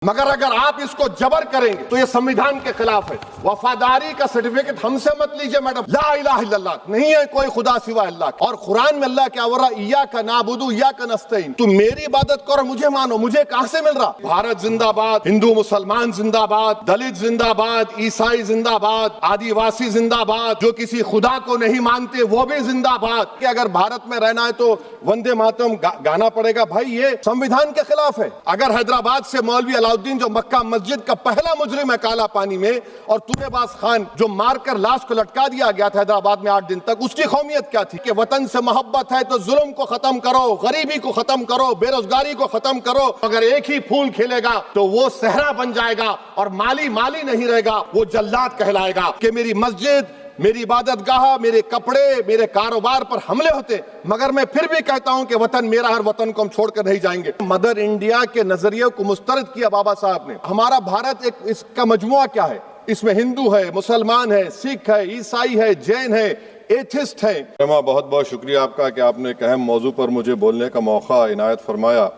मगर अगर आप इसको जबर करेंगे तो ये संविधान के खिलाफ है। वफादारी का सर्टिफिकेट हमसे मत लीजिए मैडम। ला इलाहा इल्लल्लाह, नहीं है कोई खुदा सिवा अल्लाह। और कुरान में अल्लाह क्या बोल रहा, इय्याका नाबुदु इय्याका नस्तईन, तुम मेरी इबादत करो मुझे मानो। मुझे कहां से मिल रहा? भारत जिंदाबाद, हिंदू मुसलमान जिंदाबाद, दलित जिंदाबाद, ईसाई जिंदाबाद, आदिवासी जिंदाबाद, जो किसी खुदा को नहीं मानते वो भी जिंदाबाद। कि अगर भारत में रहना है तो वंदे मातरम गाना पड़ेगा। भाई ये संविधान के खिलाफ है। अगर हैदराबाद से मौलवी अलाउद्दीन जो मक्का मस्जिद का पहला मुजरिम है काला पानी में, और तुरेबाज खान जो मारकर लाश को लटका दिया गया था हैदराबाद में 8 दिन तक, उसकी कौमियत क्या थी? कि वतन से मोहब्बत है तो जुल्म को खत्म करो, गरीबी को खत्म करो, बेरोजगारी को खत्म करो। अगर एक ही फूल खिलेगा तो वो सहरा बन जाएगा और माली माली नहीं रहेगा, वो जल्लाद कहलाएगा। कि मेरी मस्जिद, मेरी इबादत गाह, मेरे कपड़े, मेरे कारोबार पर हमले होते, मगर मैं फिर भी कहता हूं कि वतन मेरा, हर वतन को हम छोड़कर नहीं जाएंगे। मदर इंडिया के नजरिए को मुस्तरद किया बाबा साहब ने। हमारा भारत एक, इसका मजमुआ क्या है? इसमें हिंदू है, मुसलमान है, सिख है, ईसाई है, जैन है, एथिस्ट है। बहुत बहुत शुक्रिया आपका कि आपने एक अहम मौजू पर मुझे बोलने का मौका इनायत फरमाया।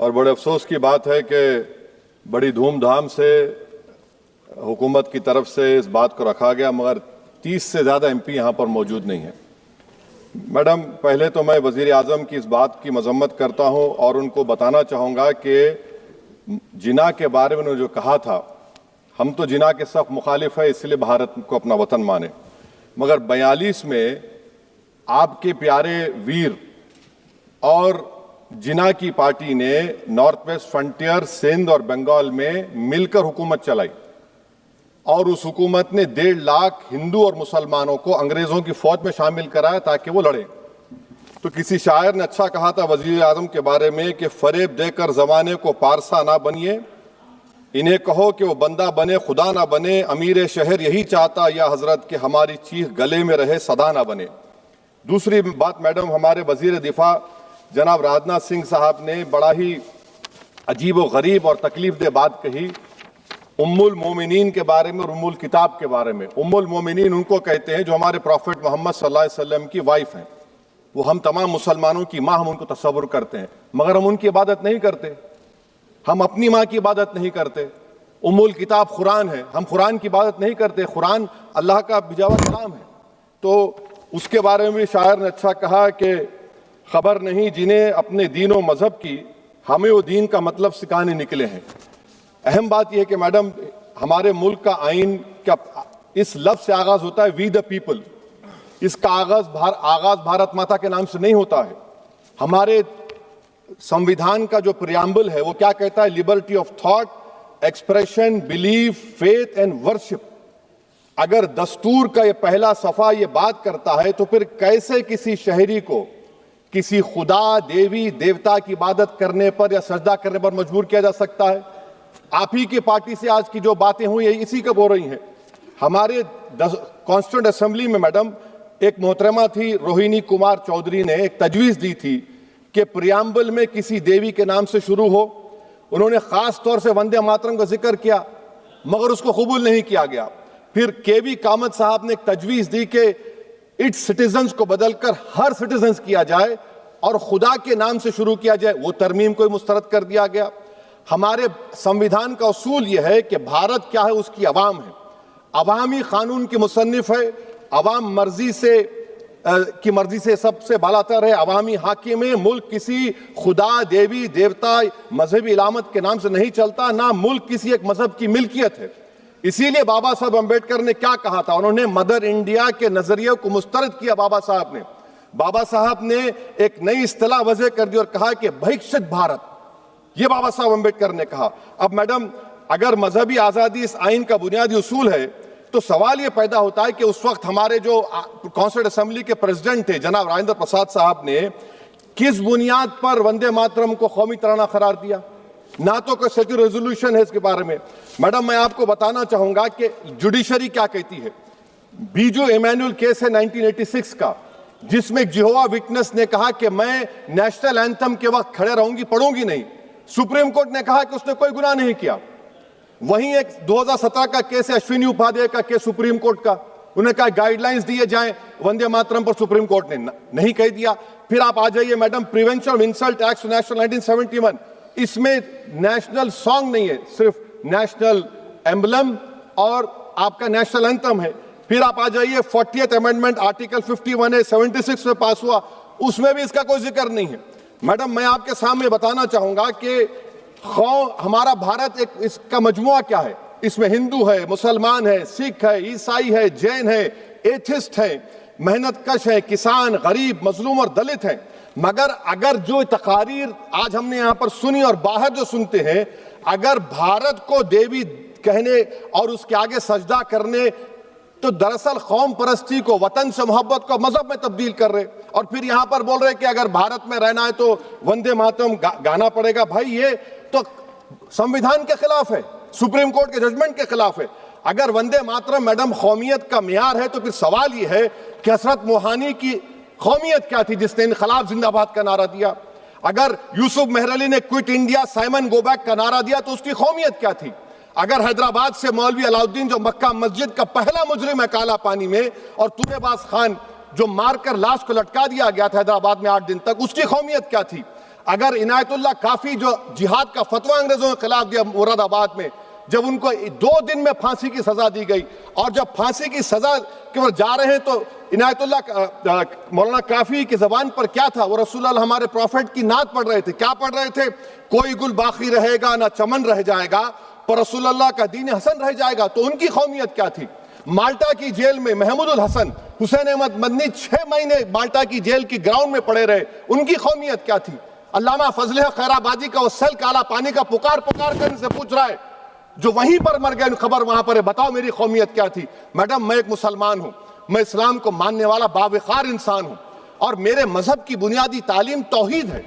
और बड़े अफसोस की बात है कि बड़ी धूमधाम से हुकूमत की तरफ से इस बात को रखा गया, मगर 30 से ज़्यादा MP यहाँ पर मौजूद नहीं है। मैडम, पहले तो मैं वज़ीर आज़म की इस बात की मजम्मत करता हूँ और उनको बताना चाहूँगा कि जिना के बारे में उन्होंने जो कहा था, हम तो जिना के सख्त मुखालिफ है, इसलिए भारत को अपना वतन माने। मगर 42 में आपके प्यारे वीर और जिना की पार्टी ने नॉर्थ वेस्ट फ्रंटियर, सिंध और बंगाल में मिलकर हुकूमत चलाई, और उस हुकूमत ने 1.5 लाख हिंदू और मुसलमानों को अंग्रेजों की फौज में शामिल कराया ताकि वो लड़े। तो किसी शायर ने अच्छा कहा था वजीर आजम के बारे में कि फरेब देकर जमाने को पारसा ना बनिए, इन्हें कहो कि वो बंदा बने खुदा ना बने, अमीर शहर यही चाहता या हजरत कि हमारी चीख गले में रहे सदा ना बने। दूसरी बात मैडम, हमारे वजीर दिफा जनाब राजनाथ सिंह साहब ने बड़ा ही अजीब व गरीब और तकलीफ दे बात कही उम्मुल मोमिनीन के बारे में और उम्मुल किताब के बारे में। उम्मुल मोमिनीन उनको कहते हैं जो हमारे प्रॉफिट मोहम्मद सल्लल्लाहु अलैहि वसल्लम की वाइफ हैं। वो हम तमाम मुसलमानों की माँ, हम उनको तस्वुर करते हैं, मगर हम उनकी इबादत नहीं करते। हम अपनी माँ की इबादत नहीं करते। उम्मुल किताब कुरान है, हम कुरान की इबादत नहीं करते। कुरान अल्लाह का भिजा हुआ कलाम है। तो उसके बारे में भी शायर ने अच्छा कहा कि खबर नहीं जिन्हें अपने दीन व मजहब की, हमें वो दीन का मतलब सिखाने निकले हैं। अहम बात यह है कि मैडम, हमारे मुल्क का आइन क्या इस लफ्ज से आगाज होता है, वी द पीपल। इसका आगाज भारत माता के नाम से नहीं होता है। हमारे संविधान का जो प्रियम्बल है वो क्या कहता है? Liberty of thought, expression, belief, faith and worship. अगर दस्तूर का ये पहला सफा ये बात करता है तो फिर कैसे किसी शहरी को किसी खुदा, देवी, देवता की इबादत करने पर या सजदा करने पर मजबूर किया जा सकता है? आप ही की पार्टी से आज की जो बातें हुई इसी कब हो रही हैं। हमारे कॉन्स्टिट्यूंट असेंबली में मैडम एक मोहतरमा थी रोहिणी कुमार चौधरी ने एक तजवीज़ दी थी कि प्रियम्बल में किसी देवी के नाम से शुरू हो। उन्होंने खास तौर से वंदे मातरम का जिक्र किया, मगर उसको कबूल नहीं किया गया। फिर KV कामत साहब ने एक तजवीज़ दी कि इट्स सिटीजन्स को बदलकर हर सिटीजन्स किया जाए और खुदा के नाम से शुरू किया जाए, वो तरमीम को मुस्तरद कर दिया गया। हमारे संविधान का उसूल यह है कि भारत क्या है, उसकी अवाम है, अवामी कानून की मुसन्निफ है, अवाम मर्जी से सबसे बालातर है, अवामी हाकिम है। मुल्क किसी खुदा, देवी, देवता, मजहबी इलामत के नाम से नहीं चलता, ना मुल्क किसी एक मजहब की मिल्कियत है। इसीलिए बाबा साहब अम्बेडकर ने क्या कहा था? उन्होंने मदर इंडिया के नजरिए को मुस्तरद किया। बाबा साहब ने एक नई इस्तिलाह वजह कर दी और कहा कि भिक्षित भारत, ये बाबा साहब अम्बेडकर ने कहा। अब मैडम, अगर मजहबी आजादी इस आइन का बुनियादी उसूल है तो सवाल यह पैदा होता है कि उस वक्त हमारे जो कॉन्स्टिट्यूंट असेंबली के प्रेसिडेंट थे जनाब राजेंद्र प्रसाद साहब ने किस बुनियाद पर वंदे मातरम को कौमी तराना करार दिया? ना तो कोई सेक्यूर रेजोल्यूशन है इसके बारे में। मैडम, मैं आपको बताना चाहूंगा कि जुडिशरी क्या कहती है। बीजू इमैनुअल केस है 1986 का, जिसमें जिहोवा विटनेस ने कहा कि मैं नेशनल एंथम के वक्त खड़े रहूंगी, पढ़ूंगी नहीं। सुप्रीम कोर्ट ने कहा कि उसने कोई गुनाह नहीं किया। वहीं एक 2017 का केस है अश्विनी उपाध्याय का केस सुप्रीम कोर्ट का, उन्होंने कहा गाइडलाइंस दिए जाएं वंदे मातरम पर, सुप्रीम कोर्ट ने नहीं कह दिया। फिर आप आ जाइए madam, prevention of insult act national 1971, इसमें नेशनल सॉन्ग नहीं है, सिर्फ नेशनल एम्बलम और आपका नेशनल एंथम है। फिर आप आ जाइए 40th अमेंडमेंट आर्टिकल 51A 76 में पास हुआ, उसमें भी इसका कोई जिक्र नहीं है। मैडम, मैं आपके सामने बताना चाहूंगा कि हमारा भारत एक इसका मजमुआ क्या है। इसमें हिंदू है, मुसलमान है, सिख है, ईसाई है, जैन है, एथिस्ट है, मेहनतकश है, किसान, गरीब, मजलूम और दलित है। मगर अगर जो तकारीर आज हमने यहां पर सुनी और बाहर जो सुनते हैं, अगर भारत को देवी कहने और उसके आगे सजदा करने, तो दरअसल कौम परस्ती को, वतन से मोहब्बत को मजहब में तब्दील कर रहे, और फिर यहां पर बोल रहे कि अगर भारत में रहना है तो वंदे मातरम गाना पड़ेगा। भाई, ये तो संविधान के खिलाफ है, सुप्रीम कोर्ट के जजमेंट के खिलाफ है। अगर वंदे मातरम मैडम कौमियत का मियार है, तो फिर सवाल यह है कि हजरत मोहानी की कौमियत क्या थी जिसने इनकलाब जिंदाबाद का नारा दिया? अगर यूसुफ मेहरली ने quit India Simon go back का नारा दिया, तो उसकी कौमियत क्या थी? अगर हैदराबाद से मौलवी अलाउद्दीन, जो मक्का मस्जिद का पहला मुजरिम है काला पानी में, और तुरेबाज खान जो मारकर लाश को लटका दिया गया था हैदराबाद में 8 दिन तक, उसकी कौमियत क्या थी? अगर इनायतुल्लाह काफी जो जिहाद का फतवा अंग्रेजों के खिलाफ दिया मुरादाबाद में, जब उनको 2 दिन में फांसी की सजा दी गई, और जब फांसी की सजा के ओर जा रहे हैं तो इनायतुल्लाह मौलाना काफी की जबान पर क्या था? वो रसूलुल्लाह हमारे प्रॉफिट की नात पढ़ रहे थे। क्या पढ़ रहे थे? कोई गुल बाकी रहेगा ना चमन रह जाएगा, पर रसूलुल्लाह का दीन हसन रह जाएगा। तो उनकी कौमियत क्या थी? माल्टा की जेल में महमूदुल हसन, हुसैन अहमद मदनी 6 महीने माल्टा की जेल की ग्राउंड में पड़े रहे, उनकी कौमियत क्या थी? अल्लामा फजल खैराबादी का वो सेल काला पानी का पुकार कर से पूछ रहा है, जो वहीं पर मर गए, खबर वहां पर है, बताओ मेरी कौमियत क्या थी? मैडम, मैं एक मुसलमान हूं, मैं इस्लाम को मानने वाला बावकार इंसान हूं, और मेरे मजहब की बुनियादी तालीम तौहीद है,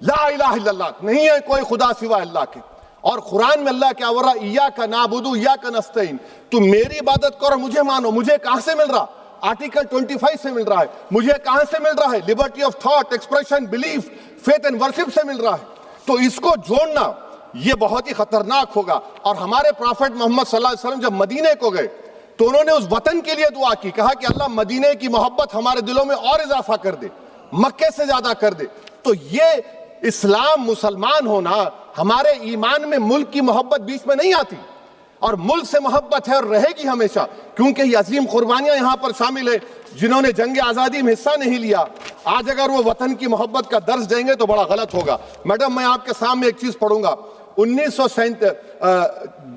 ला इलाहा इल्लल्लाह, नहीं है कोई खुदा सिवा अल्लाह के। और कुरान में अल्लाह क्या बोल रहा? इय्याका नाबुदु इय्याका नस्तईन, तुम मेरी इबादत करो, मुझे मानो। मुझे कहां से मिल रहा? आर्टिकल 25 से मिल रहा है। मुझे कहां से मिल रहा है? Liberty of thought, expression, belief, faith and worship से मिल रहा है। तो इसको जोड़ना ये बहुत ही खतरनाक होगा। और हमारे प्रॉफेट मोहम्मद सल्लल्लाहु अलैहि वसल्लम जब मदीने को गए, तो उन्होंने उस वतन के लिए दुआ की, कहा कि अल्लाह मदीने की मोहब्बत हमारे दिलों में और इजाफा कर दे, मक्के से ज्यादा कर दे। तो ये इस्लाम, मुसलमान होना, हमारे ईमान में मुल्क की मोहब्बत बीच में नहीं आती, और मुल्क से मोहब्बत है और रहेगी हमेशा, क्योंकि ये अजीम कुर्बानियां यहां पर शामिल है जिन्होंने जंग आजादी में हिस्सा नहीं लिया। आज अगर वो वतन की मोहब्बत का दर्ज देंगे तो बड़ा गलत होगा। मैडम, मैं आपके सामने एक चीज पढ़ूंगा। 1937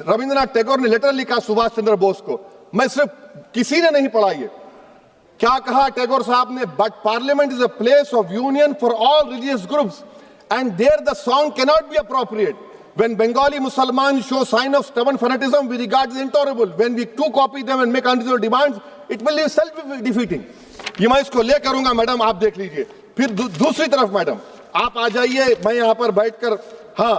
रविंद्रनाथ टैगोर ने लेटर लिखा सुभाष चंद्र बोस को। मैं सिर्फ, किसी ने नहीं पढ़ा ये। क्या कहा टैगोर साहब ने? But parliament is a place of union for all religious groups and there the song cannot be appropriate. When Bengali Muslims show sign of stubborn fanatism, we regard it intolerable. When we too copy them and make unreasonable demands, it will be self-defeating. ये मैं इसको ले करूंगा madam, आप देख लीजिए। फिर दूसरी तरफ मैडम आप आ जाइए, मैं यहाँ पर बैठकर, हाँ,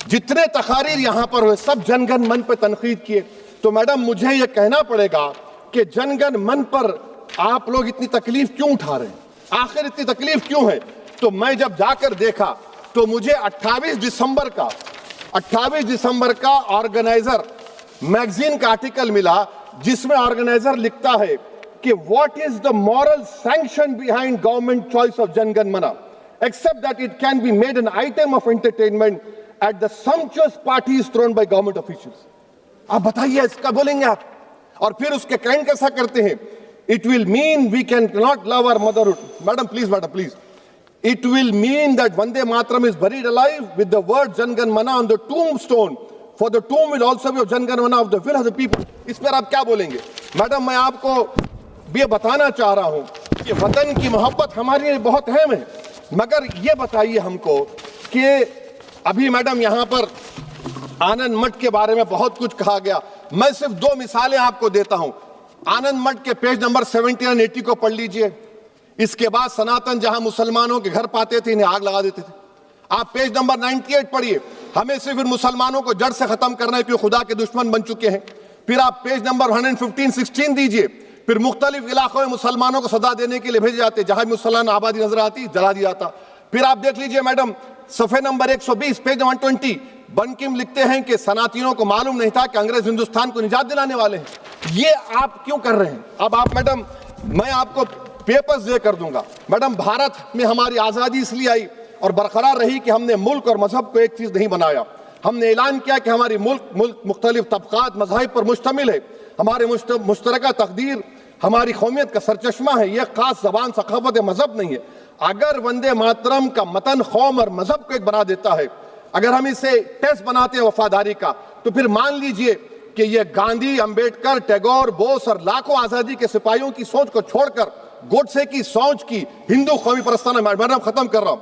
जितने तकारीर यहाँ पर हुए सब जनगण मन पर तनकीद किए। तो मैडम मुझे ये कहना पड़ेगा कि जनगण मन पर आप लोग इतनी तकलीफ क्यों उठा रहे हैं? आखिर इतनी तकलीफ क्यों है? तो मैं जब जाकर देखा तो मुझे 28 दिसंबर का ऑर्गेनाइजर मैगजीन का आर्टिकल मिला, जिसमें ऑर्गेनाइजर लिखता है कि what is the moral sanction behind government choice of Jana Gana Mana, except that it can be made an item of entertainment at the sumptuous parties thrown by government officials. आप बताइए, इसका बोलेंगे आप? और फिर उसके काइंड कैसा करते हैं? It will mean we can not love our motherhood. Madam please, it will mean that Vande Mataram is buried alive with the word Jan Gan Mana on the tombstone, for the tomb will also be of Jan Gan Mana of the will of the people. इस पर आप क्या बोलेंगे? Madam, मैं आपको ये बताना चाह रहा हूं कि वतन की मोहब्बत हमारे लिए बहुत अहम है, मगर ये बताइए हमको कि अभी मैडम यहाँ पर आनंद मठ के बारे में बहुत कुछ कहा गया। मैं सिर्फ 2 मिसालें आपको देता हूं। आनंद मठ के पेज नंबर 70 और 80 को पढ़ लीजिए। इसके बाद सनातन जहां मुसलमानों के घर पाते थे, इन्हें आग लगा देते थे। आप पेज नंबर 98 पढ़िए। हमें सिर्फ इन मुसलमानों को जड़ से खत्म करना है, क्योंकि खुदा के दुश्मन बन चुके हैं। फिर आप पेज नंबर 115-16 दीजिए। फिर मुख्तलिफ इलाकों में मुसलमानों को सदा देने के लिए भेजे जाते, जहां मुसलमान आबादी नजर आती जला दिया जाता। फिर आप देख लीजिए मैडम, सफे नंबर 120 पेज 120, बंकिम लिखते हैं कि सनातियों को मालूम नहीं था कि अंग्रेज हिंदुस्तान को निजात दिलाने वाले हैं। ये आप क्यों कर रहे हैं? अब आप मैडम, मैं आपको पेपर्स दे कर दूंगा। मैडम, भारत में हमारी आजादी इसलिए आई, और बरकरार रही कि हमने मुल्क और मजहब को एक चीज नहीं बनाया। हमने ऐलान किया कि हमारी मुल्क मुख्तलिफ तबकात मज़ाहिब पर मुश्तमिल है। हमारे मुश्तरका तकदीर हमारी कौमियत का सरचश्मा है। यह खास जबान सखावत मजहब नहीं है। अगर वंदे मातरम का मतन कौम और मजहब को एक बना देता है, अगर हम इसे टेस्ट बनाते हैं वफादारी का, तो फिर मान लीजिए कि यह गांधी, अंबेडकर, टैगोर, बोस और लाखों आजादी के सिपाहियों की सोच को छोड़कर गोडसे की सोच की हिंदू कौमी परस्ताना, मैडम खत्म कर रहा हूं,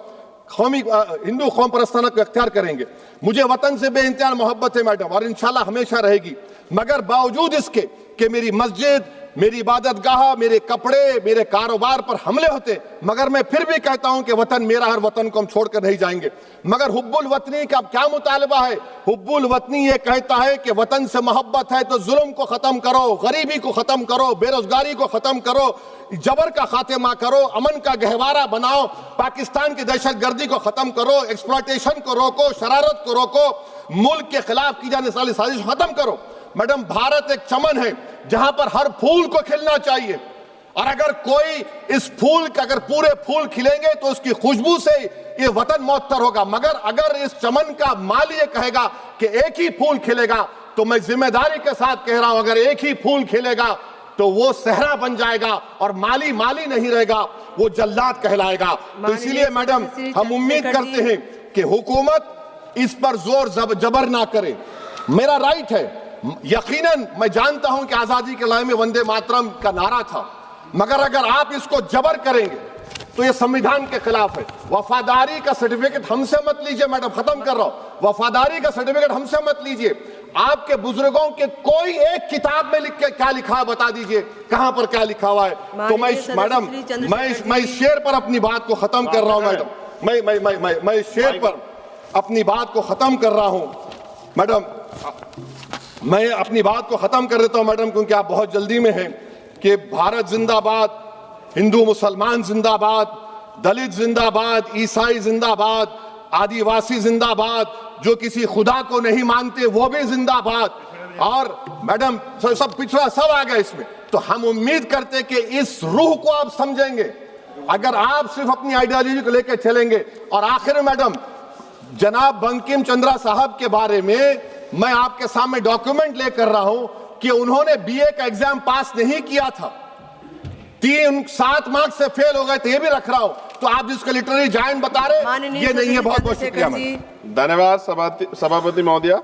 हिंदू कौम परस्ताना को अख्तियार करेंगे। मुझे वतन से बेइंतहा मोहब्बत है मैडम, और इंशाल्लाह हमेशा रहेगी। मगर बावजूद इसके कि मेरी मस्जिद, मेरी इबादत गाह, मेरे कपड़े, मेरे कारोबार पर हमले होते, मगर मैं फिर भी कहता हूं कि वतन मेरा, हर वतन को हम छोड़कर नहीं जाएंगे। मगर हुब्बुल वतनी का क्या मुतालबा है? हुब्बुल वतनी ये कहता है कि वतन से मोहब्बत है तो जुल्म को खत्म करो, गरीबी को खत्म करो, बेरोजगारी को खत्म करो, जबर का खात्मा करो, अमन का गहवारा बनाओ, पाकिस्तान की दहशतगर्दी को खत्म करो, एक्सप्लॉयटेशन को रोको, शरारत को रोको, मुल्क के खिलाफ की जाने वाली साजिश खत्म करो। मैडम, भारत एक चमन है जहां पर हर फूल को खिलना चाहिए, और अगर कोई इस फूल का, अगर पूरे फूल खिलेंगे तो उसकी खुशबू से ये वतन मुअत्तर होगा। मगर अगर इस चमन का माली ये कहेगा कि एक ही फूल खिलेगा, तो मैं जिम्मेदारी के साथ कह रहा हूं, अगर एक ही फूल खिलेगा तो वो सहरा बन जाएगा और माली माली नहीं रहेगा, वो जल्लाद कहलाएगा। तो इसीलिए मैडम, हम उम्मीद करते हैं कि हुकूमत इस पर जोर जबर ना करे। मेरा राइट है, यकीनन मैं जानता हूं कि आजादी के लड़ाई में वंदे मातरम का नारा था, मगर अगर आप इसको जबर करेंगे तो ये संविधान के खिलाफ है। वफादारी का सर्टिफिकेट हमसे मत लीजिए मैडम, खत्म कर रहा हूं, वफादारी का सर्टिफिकेट हमसे मत लीजिए। आपके बुजुर्गों के कोई एक किताब में लिख के क्या लिखा है बता दीजिए, कहां पर क्या लिखा हुआ है। तो मैं मैडम, मैं इस शेर पर अपनी बात को खत्म कर रहा हूं मैडम, मैं इस शेर पर अपनी बात को खत्म कर रहा हूं मैडम, मैं अपनी बात को खत्म कर देता हूं मैडम, क्योंकि आप बहुत जल्दी में हैं। कि भारत जिंदाबाद, हिंदू मुसलमान जिंदाबाद, दलित जिंदाबाद, ईसाई जिंदाबाद, आदिवासी जिंदाबाद, जो किसी खुदा को नहीं मानते वो भी जिंदाबाद, और मैडम सब पिछड़ा सब आ गया इसमें। तो हम उम्मीद करते कि इस रूह को आप समझेंगे, अगर आप सिर्फ अपनी आइडियोलॉजी को लेकर चलेंगे। और आखिर में मैडम, जनाब बंकिम चंद्रा साहब के बारे में मैं आपके सामने डॉक्यूमेंट लेकर रहा हूं कि उन्होंने बीए का एग्जाम पास नहीं किया था, 7 मार्क्स से फेल हो गए थे, ये भी रख रहा हूं। तो आप जिसको लिटरेरी जायंट बता रहे, ये नहीं है। बहुत बहुत शुक्रिया। धन्यवाद सभापति महोदया।